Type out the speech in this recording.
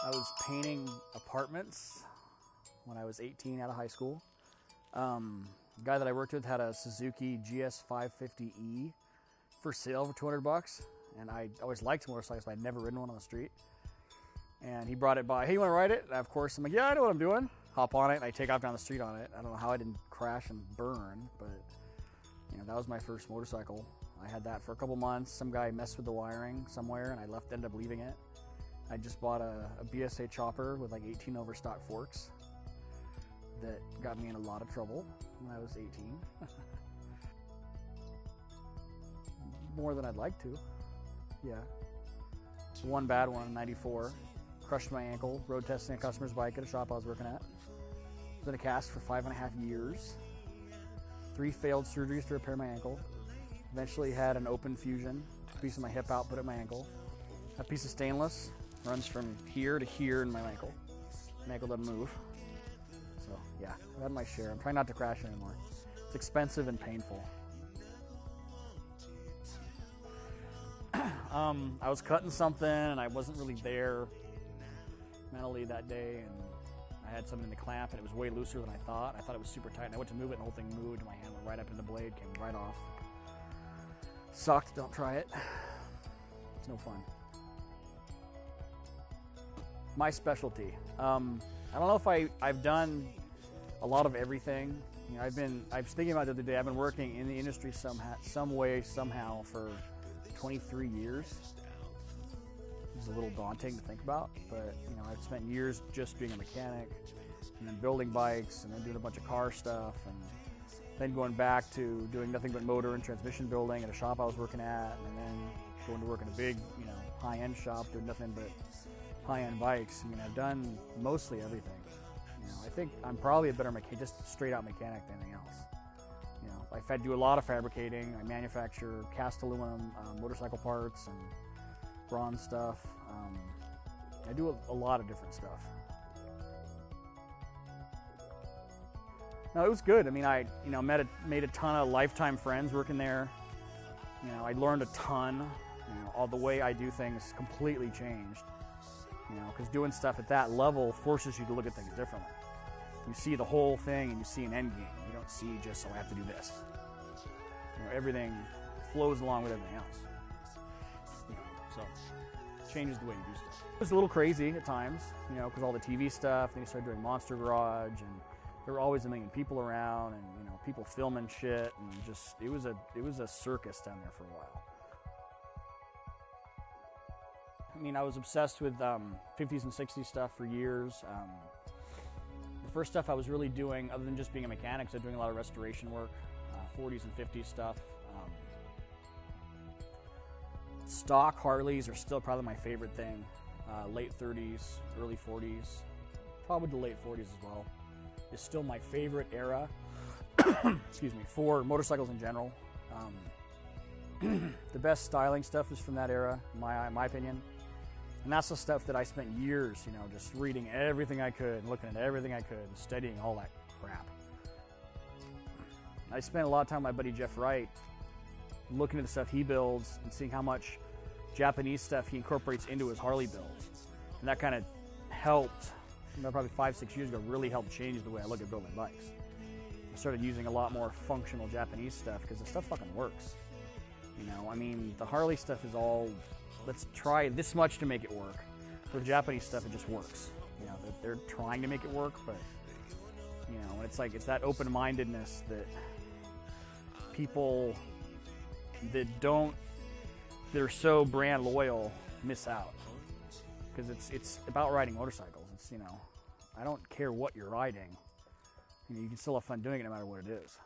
I was painting apartments when I was 18 out of high school. The guy that I worked with had a Suzuki GS550E for sale for 200 bucks. And I always liked motorcycles, but I'd never ridden one on the street. And he brought it by. Hey, you want to ride it? And of course, I'm like, yeah, I know what I'm doing. Hop on it, and I take off down the street on it. I don't know how I didn't crash and burn, but you know, that was my first motorcycle. I had that for a couple months. Some guy messed with the wiring somewhere, and I ended up leaving it. I just bought a BSA chopper with like 18 overstock forks that got me in a lot of trouble when I was 18. More than I'd like to, yeah. One bad one in '94. Crushed my ankle, road testing a customer's bike at a shop I was working at. Was in a cast for 5.5 years. 3 failed surgeries to repair my ankle. Eventually had an open fusion, took a piece of my hip out, put it in my ankle. A piece of stainless runs from here to here in my ankle. My ankle doesn't move. So yeah, I've had my share. I'm trying not to crash anymore. It's expensive and painful. I was cutting something and I wasn't really there mentally that day, and I had something in the clamp and it was way looser than I thought. I thought it was super tight and I went to move it and the whole thing moved and my hand went right up in the blade, came right off. Sucked, don't try it. It's no fun. My specialty. I don't know if I've done a lot of everything. You know, I was thinking about it the other day, I've been working in the industry some way, somehow for 23 years. It's a little daunting to think about, but you know, I've spent years just being a mechanic and then building bikes and then doing a bunch of car stuff and then going back to doing nothing but motor and transmission building at a shop I was working at, and then going to work in a big, you know, high-end shop doing nothing but high-end bikes. I mean, I've done mostly everything. You know, I think I'm probably a better mechanic, just straight-out mechanic than anything else. You know, I do a lot of fabricating. I manufacture cast aluminum motorcycle parts and bronze stuff. I do a lot of different stuff. No, it was good. I mean, I made a ton of lifetime friends working there. You know, I learned a ton. You know, all the way I do things completely changed. You know, because doing stuff at that level forces you to look at things differently. You see the whole thing and you see an end game. You don't see just, oh, I have to do this. You know, everything flows along with everything else. You know, so it changes the way you do stuff. It was a little crazy at times, you know, because all the TV stuff. Then you started doing Monster Garage, and there were always a million people around, and you know, people filming shit, and just it was a circus down there for a while. I mean, I was obsessed with 50s and 60s stuff for years. The first stuff I was really doing, other than just being a mechanic, I was doing a lot of restoration work, 40s and 50s stuff. Stock Harleys are still probably my favorite thing. Late 30s, early 40s, probably the late 40s as well, is still my favorite era, excuse me, for motorcycles in general. The best styling stuff is from that era, in my opinion. And that's the stuff that I spent years, you know, just reading everything I could, and looking at everything I could, and studying all that crap. I spent a lot of time with my buddy Jeff Wright, looking at the stuff he builds and seeing how much Japanese stuff he incorporates into his Harley builds. And that kind of helped, you know, probably 5-6 years ago, really helped change the way I look at building bikes. I started using a lot more functional Japanese stuff because the stuff fucking works. You know, I mean, the Harley stuff is all, let's try this much to make it work. For the Japanese stuff, it just works. You know, they're trying to make it work, but, you know, it's like, it's that open-mindedness that people that are so brand loyal miss out. Because it's about riding motorcycles. It's, you know, I don't care what you're riding. You know, you can still have fun doing it no matter what it is.